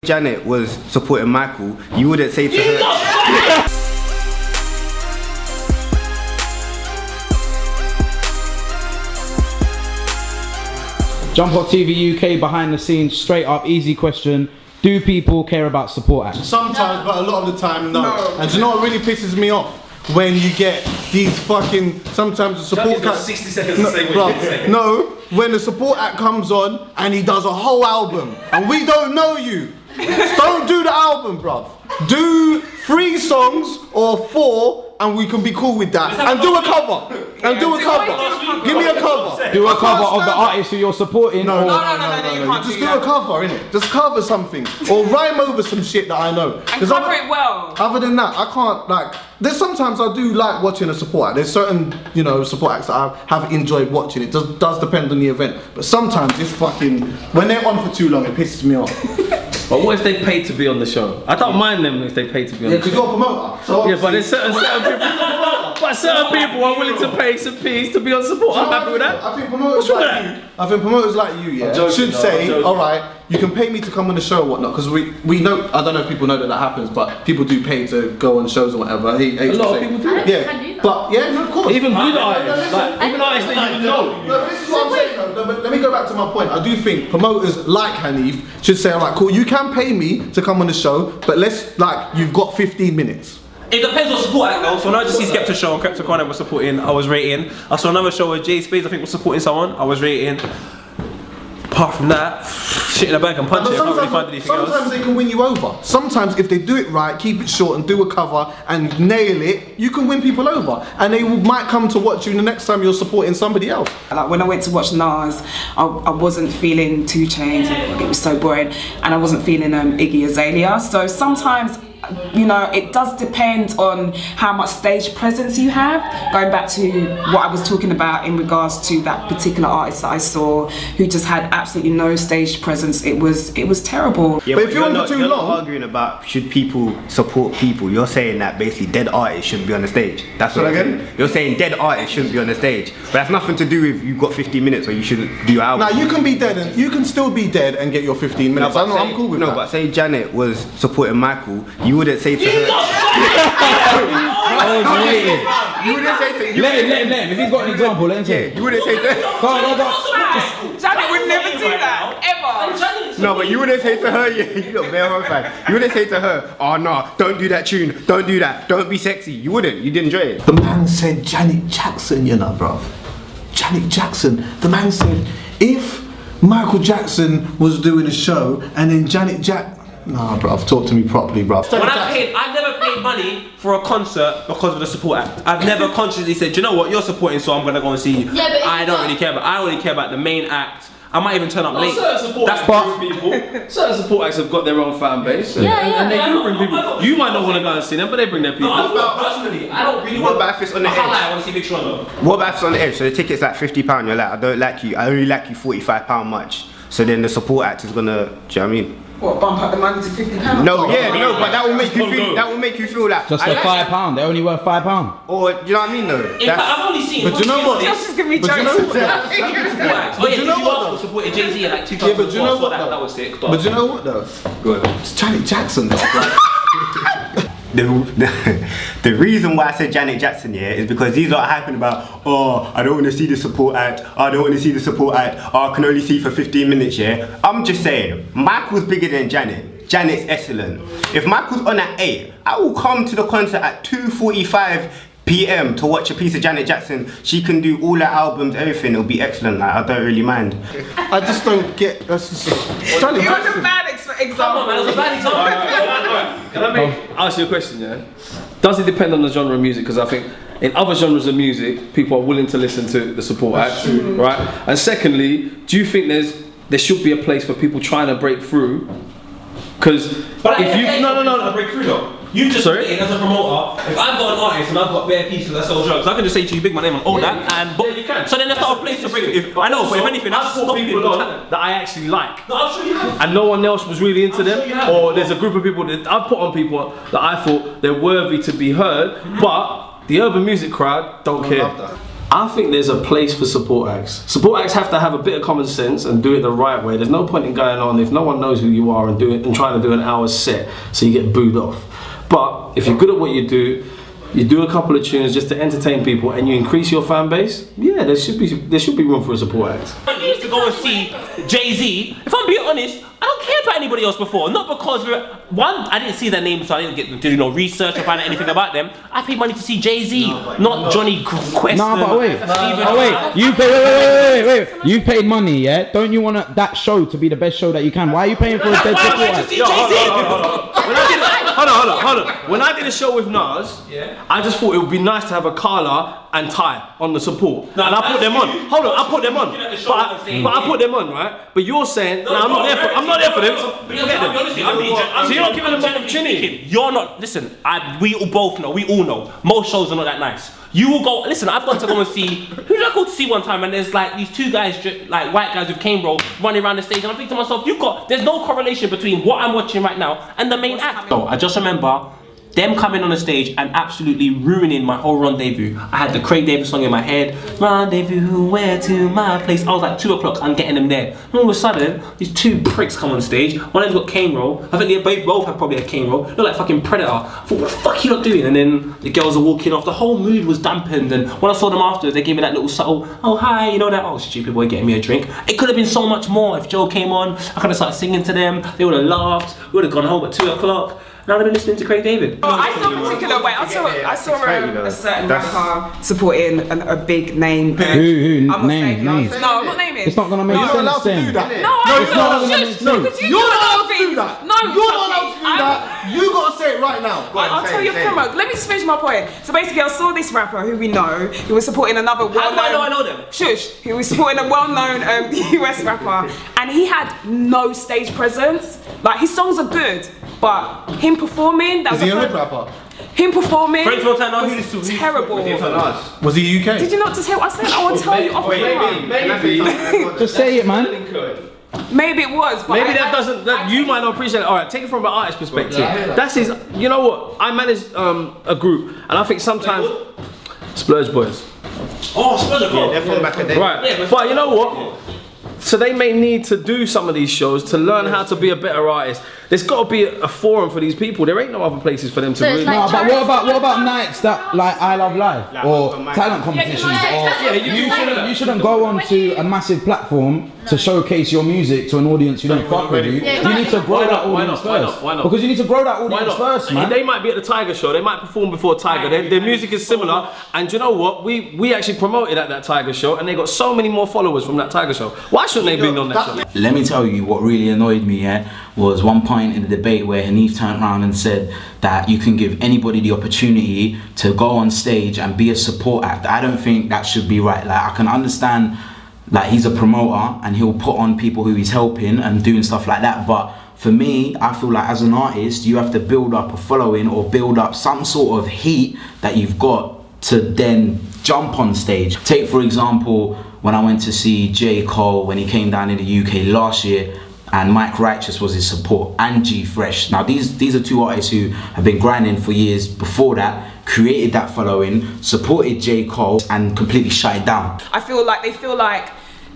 Janet was supporting Michael, you wouldn't say to her. Jump Off TV UK behind the scenes, straight up, easy question. Do people care about support acts? Sometimes, but a lot of the time, no. And do you know what really pisses me off? When you get these fucking, sometimes the support act. 60 seconds to say what you say. No, when the support act comes on and he does a whole album and we don't know you. Don't do the album, bruv. Do 3 songs or 4 and we can be cool with that. And do a cover. And do a cover. Give me a cover. Do a cover of the artist who you're supporting. No. Just do a cover, innit? Just cover something. Or rhyme over some shit that I know. And cover it well. Other than that, I can't, like, there's sometimes I do like watching a support act. There's certain, you know, support acts that I have enjoyed watching. It does depend on the event. But sometimes it's fucking, when they're on for too long, it pisses me off. But what if they pay to be on the show? I don't mind them if they pay to be on the show. Yeah, because you're a promoter. So yeah, but there's certain people are willing to pay some fees to be on support. I'm happy with that. I think promoters like you, yeah, should say, alright, you can pay me to come on the show or whatnot, because we know, I don't know if people know that happens, but people do pay to go on shows or whatever. A lot of people do. Yeah, but yeah, no, of course. Even good artists, even artists that you know. No, this is what I'm saying though, but let me go back to my point. I do think promoters like Hanif should say, alright, cool, you can pay me to come on the show, but let's, like, you've got 15 minutes. It depends on support act though. So when I just see Skepta show and Skepta was supporting, I was rating. I saw another show where Jay Spades I think was supporting someone, I was rating. Apart from that, shit in the bank and punch it. I can't really find anything else. Sometimes they can win you over. Sometimes if they do it right, keep it short and do a cover and nail it, you can win people over. And they might come to watch you the next time you're supporting somebody else. Like when I went to watch Nas, I wasn't feeling 2 Chainz, it was so boring. And I wasn't feeling Iggy Azalea. So sometimes, you know, it does depend on how much stage presence you have. Going back to what I was talking about in regards to that particular artist that I saw who just had absolutely no stage presence, it was terrible. Yeah, but if you're on for too long, not arguing about should people support people. You're saying that basically dead artists shouldn't be on the stage. That's what you're saying. Dead artists shouldn't be on the stage, but that's nothing to do with you've got 15 minutes or you shouldn't do your album. Now you can be dead and you can still be dead and get your 15 minutes. No, I'm cool with that. No, but say Janet was supporting Michael, you wouldn't say to her. I was waiting. You wouldn't say to. Let him. If he's got an example, let him say. You wouldn't say to her. Go. Janet would never do that ever. No, but you wouldn't say to her. Yeah, you got bare horrified. You wouldn't say to her, oh no, don't do that tune, don't do that, don't be sexy. You wouldn't. You didn't enjoy it. The man said Janet Jackson, you know, bruv. Janet Jackson. The man said if Michael Jackson was doing a show and then Janet Nah, bruv, talk to me properly, bruv. When I've never paid money for a concert because of the support act. I've never consciously said, you know what, you're supporting, so I'm gonna go and see you. Yeah, but I don't really care, but I only care about the main act. I might even turn up late. Certain support acts have got their own fan base, and they do bring people. You might not want to go and see them, but they bring their people. Personally, I don't really want. What about if it's on the edge? I want to see Big Sean. What about if it's on the edge? So the ticket's like £50. You're like, I don't like you. I only like you £45 much. So then the support act is gonna. Do you know what I mean? What, bump up the money to £50? No, yeah, no, but that will make you feel. That will make you feel like just for £5. They're only worth £5. Or you know what I mean, though. In fact, I've only seen. But you know what? That's just gonna be jokes. Oh yeah, you also supported Jay-Z in like 2004. Yeah, but you know what? That was sick. But you know what though? Good. It's Janet Jackson though. The reason why I said Janet Jackson, yeah, is because these are hyping about, oh, I don't want to see the support act, I don't want to see the support act, oh, I can only see for 15 minutes, yeah. I'm just saying, Michael's bigger than Janet. Janet's excellent. If Michael's on at 8, I will come to the concert at 2:45 PM to watch a piece of Janet Jackson. She can do all her albums, everything, it'll be excellent, like, I don't really mind. I just don't get, that's just, Janet It was a bad example. Come on, man, it was a bad example. Can I ask you a question, yeah? Does it depend on the genre of music? Because I think in other genres of music, people are willing to listen to the support act, right? And secondly, do you think there should be a place for people trying to break through? Because if you no break through though. You just saying as a promoter, if I've got an artist and I've got bare pieces that sell drugs, I can just say to you, big my name and all that, and you can. So then that's not a place to break it. I know, but if anything, I've got people on that I actually like. No, I'm sure you have. And no one else was really into them, or there's a group of people that I've put on people that I thought they're worthy to be heard, but the urban music crowd don't care. I think there's a place for support acts. Support acts have to have a bit of common sense and do it the right way. There's no point in going on if no one knows who you are and trying to do an hour's set so you get booed off. But if you're good at what you do a couple of tunes just to entertain people and you increase your fan base, yeah, there should be room for a support act. I used to go and see Jay-Z. If I'm being honest, I don't care about anybody else before. Not because I didn't see their name, so I didn't get to do no research or find out anything about them. I paid money to see Jay-Z, not Johnny Quest. No, but wait, wait. You paid money, yeah? Don't you want that show to be the best show that you can? Why are you paying for a dead support act? Hold on. When I did a show with Nas, I just thought it would be nice to have a collar and tie on the support. And I put them on. Hold on, I put them on. But I put them on, right? But you're saying, I'm not there for them. So you're not giving them an opportunity. You're not, listen, we all know, most shows are not that nice. You will go, listen, I've gone to go and see, who did I go to see one time, and there's like these two guys, like white guys with cane roll, running around the stage, and I'm thinking to myself, there's no correlation between what I'm watching right now and the main act. So I just remember them coming on the stage and absolutely ruining my whole rendezvous. I had the Craig David song in my head, rendezvous, where to my place. I was like 2 o'clock, I'm getting them there. And all of a sudden, these two pricks come on stage. One of them's got cane roll. I think they both have probably a cane roll. Look like fucking Predator. I thought, what the fuck are you not doing? And then the girls are walking off. The whole mood was dampened. And when I saw them after, they gave me that little subtle, oh hi, you know that, oh stupid boy getting me a drink. It could have been so much more. If Joe came on, I could have started singing to them. They would have laughed. We would have gone home at 2 o'clock. Now they've been listening to Craig David. Oh, I saw a particular way. I saw a certain rapper supporting a big name. Who? Names. No, I'm not naming. It's not gonna make sense. You're not allowed to do that. No, it's not gonna make sense. You're not allowed to do that. No, you're not allowed to do that. You gotta say it right now. I'll tell you promo. Let me just finish my point. So basically, I saw this rapper who we know. He was supporting another well-known. How do I know them? Shush. He was supporting a well-known US rapper, and he had no stage presence. Like his songs are good, but him performing. That Is he a hood rapper? Him performing French Montana, was terrible. Was he UK? Did you not just hear what I said? I will tell you off Maybe. Just say it, man. Maybe it was, but maybe that doesn't. You might not appreciate it. All right, take it from an artist perspective. That's his. You know what? I manage a group, and I think sometimes Splurge Boys. Oh, Splurge Boys. They're from back in the day. Right, but you know what? So they may need to do some of these shows to learn how to be a better artist. There's got to be a forum for these people. There ain't no other places for them to really. No, but what about nights that like I Love Live or talent competitions? You shouldn't go on to a massive platform to showcase your music to an audience who don't fuck with you. You need to grow that audience first. Why not? Because you need to grow that audience first, man. They might be at the Tiger show. They might perform before Tiger. Their music is similar. And you know what? We actually promoted at that Tiger show, and they got so many more followers from that Tiger show. Why shouldn't they be on that show? Let me tell you what really annoyed me, was one point in the debate where Hanif turned around and said that you can give anybody the opportunity to go on stage and be a support act. I don't think that should be right. Like, I can understand like he's a promoter and he'll put on people who he's helping and doing stuff like that, but for me, I feel like as an artist, you have to build up a following or build up some sort of heat that you've got to then jump on stage. Take for example, when I went to see J. Cole when he came down in the UK last year, and Mike Righteous was his support, and G Fresh. Now these are two artists who have been grinding for years before that, created that following, supported J. Cole, and completely shut it down. I feel like they feel like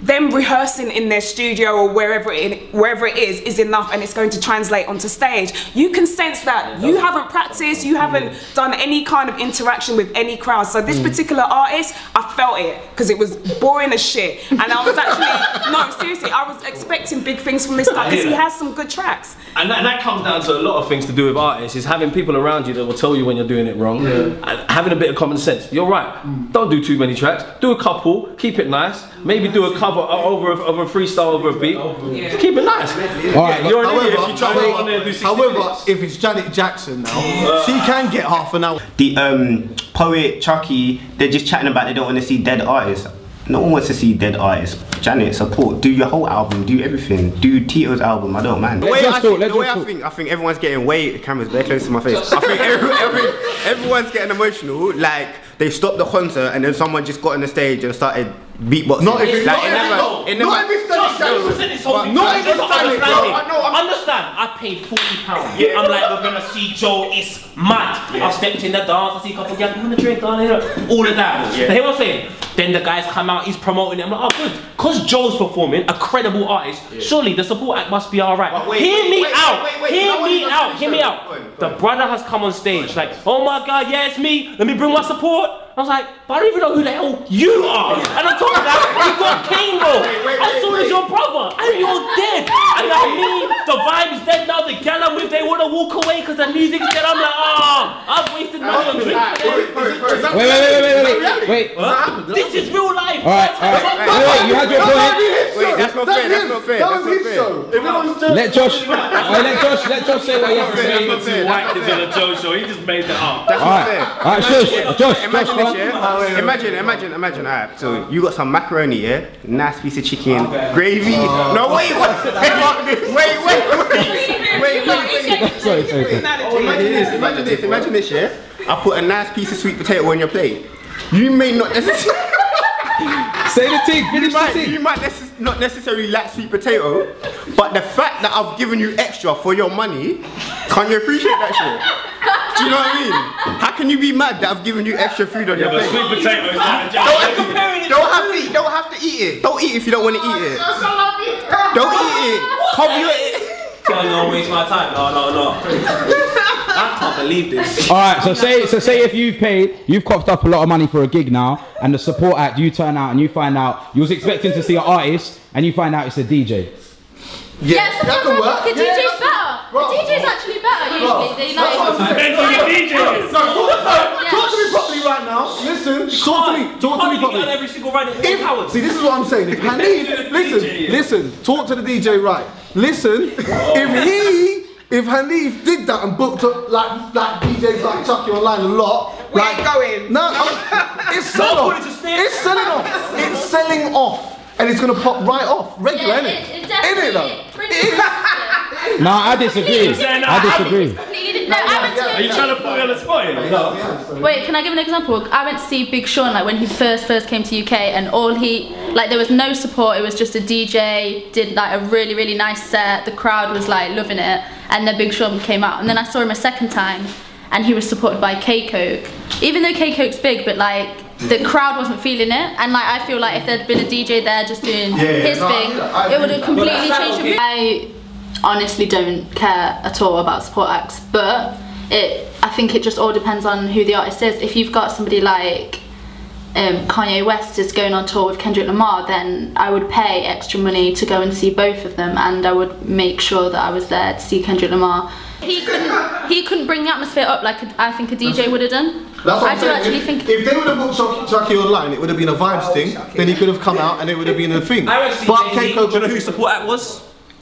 them rehearsing in their studio or wherever it is enough, and it's going to translate onto stage. You can sense that you haven't practiced, you haven't done any kind of interaction with any crowd. So this particular artist, I felt it because it was boring as shit, and I was actually no, seriously, I was expecting big things from this guy because he has some good tracks. And that comes down to a lot of things to do with artists, is having people around you that will tell you when you're doing it wrong, and having a bit of common sense. You're right, don't do too many tracks, do a couple, keep it nice, maybe do a cover over a freestyle over a beat, keep it nice. Alright, you're an idiot if you try to go on there and do 60 however, minutes. if it's Janet Jackson now, she can get half an hour. The poet, Chucky, they're just chatting about they don't want to see dead artists. No one wants to see dead artists. Janet, support, do your whole album, do everything. Do Tito's album, I don't mind. The way I think everyone's getting way, the camera's very close to my face. I think everyone's getting emotional. Like, they stopped the concert and then someone just got on the stage and started beatboxing. Not if it's like, not if Understand, I paid £40. Yeah. I'm like, we're gonna see Joe, it's mad. Yeah. I've stepped in the dance, I see a couple of guys, you wanna drink down here? All of that. Yeah. Hear what I'm saying? Then the guys come out, he's promoting it. I'm like, oh good. Cause Joe's performing, a credible artist, surely the support act must be alright. Hear me out. The brother has come on stage, like, oh my god, yeah, it's me, let me bring my support. I was like, but I don't even know who the hell you are. And on top of that, you got Kane, bro. I saw it as your brother, and you're dead. And like me, the vibe's dead now. The gal I'm with, they want to walk away because the music's dead. I'm like, I've wasted money on drinks. Wait. This is real life. Alright. You had your point. Wait, that's not fair. Let Josh say what he has to say. White is on a Joe show. He just made that up. That's not fair. Alright, Josh. Imagine, alright, so you got some macaroni, yeah? Nice piece of chicken, gravy. No, wait. Sorry. Imagine this, yeah? I put a nice piece of sweet potato on your plate. You may not necessarily... Say the thing, finish the thing. You might not necessarily like sweet potato, but the fact that I've given you extra for your money, can you appreciate that shit? Do you know what I mean? How can you be mad that I've given you extra food on your plate? Sweet potato is not Don't have to eat it. Don't eat if you don't want to eat it. Don't eat it. Cover your it. Don't waste my time. No. I can't believe this. Alright, so say if you've coughed up a lot of money for a gig now, and the support act, you turn out and you find out you was expecting to see an artist, and you find out it's a DJ. Yes, that can work. The DJ's better. The DJ's actually better usually. They like. Talk to me properly right now. Listen, talk to me properly. Every single round. See, this is what I'm saying. If Hanif, listen, talk to the DJ right. Listen, if Hanif did that and booked up like DJs like Chucky Online a lot, we ain't going. No, it's selling off. It's selling off. It's selling off. And it's gonna pop right off. Regular, innit? Ain't it though? No, I disagree. Are you trying to put me on the spot? No. Wait, can I give an example? I went to see Big Sean like when he first came to UK, and there was no support. It was just a DJ did like a really nice set. The crowd was like loving it, and then Big Sean came out, and then I saw him a second time, and he was supported by K-Coke. Even though K-Coke's big, but like the crowd wasn't feeling it, and like I feel like if there'd been a DJ there just doing his thing, it would have completely changed the mood. I honestly don't care at all about support acts, but I think it just all depends on who the artist is. If you've got somebody like Kanye West is going on tour with Kendrick Lamar, then I would pay extra money to go and see both of them, and I would make sure that I was there to see Kendrick Lamar. He couldn't bring the atmosphere up like I think a DJ would have done. I do actually think if they would have booked Chucky Online, it would have been a vibes thing. Then he could have come out and it would have been a thing. But K-Coke, do you know who support act was?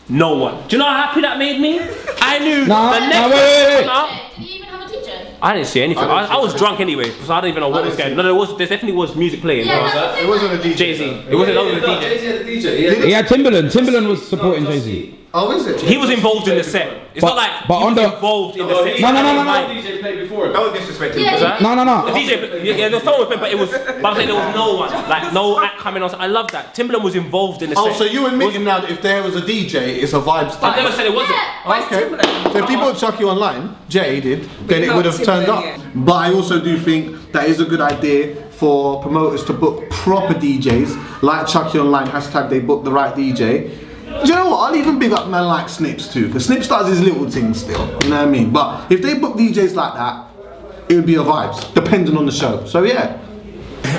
No one. Do you know how happy that made me? I knew the next wait. Did you even have a DJ? I didn't see anything. I was drunk anyway, so I didn't even know what was going on. No, there definitely was music playing. Yeah, it wasn't a DJ. Jay-Z. It wasn't a DJ. Jay-Z had a DJ. He had Timberland. Timberland was supporting Jay-Z. Oh, is it? He was involved in the set. It's not like he was involved in the set. No. DJ played before him. Don't disrespect him. No. The DJ, there was someone with him, but I'm saying there was no one, like no act coming on. I love that. Timberland was involved in the set. Oh, so you admitting now that if there was a DJ, it's a vibes thing? I never said it wasn't. Okay. So if people Chucky Online, Jay did, then it would have turned up. But I also do think that is a good idea for promoters to book proper DJs, like Chucky Online, # they book the right DJ. Do you know what? I'll even big up man like Snips too, because Snips does his little things still, you know what I mean? But if they book DJs like that, it would be a vibes, depending on the show. So yeah.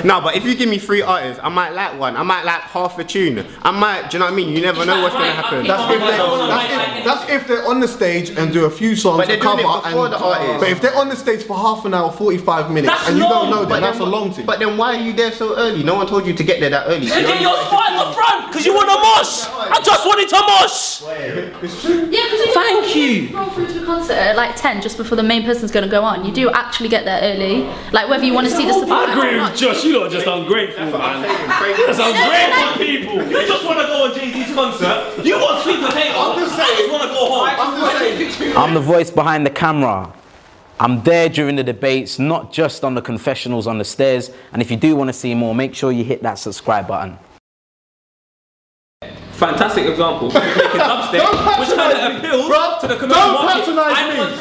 No, but if you give me 3 artists, I might like one. I might like half a tune. I might, do you know what I mean? You never know what's gonna happen. That's if they're on the stage and do a few songs, but they're cover, doing it before the artist. But if they're on the stage for half an hour, 45 minutes, that's and you long, don't know them, that's a long thing. But then why are you there so early? No one told you to get there that early. And then you're spot at the front because you want a mosh. I just wanted to mosh. It's true. Yeah, because thank you. Roll through to the concert at like 10 just before the main person's going to go on. You do actually get there early, like whether you want to see the support. I agree with Josh. You lot are just ungrateful, man. That's ungrateful people. You just want to go on Jay-Z's concert. You want sweet potato. I just want to go home. I'm the voice behind the camera. I'm there during the debates, not just on the confessionals on the stairs. And if you do want to see more, make sure you hit that subscribe button. Fantastic example. Making upstairs, which kind of appeals to the commercial market. Don't patronise me.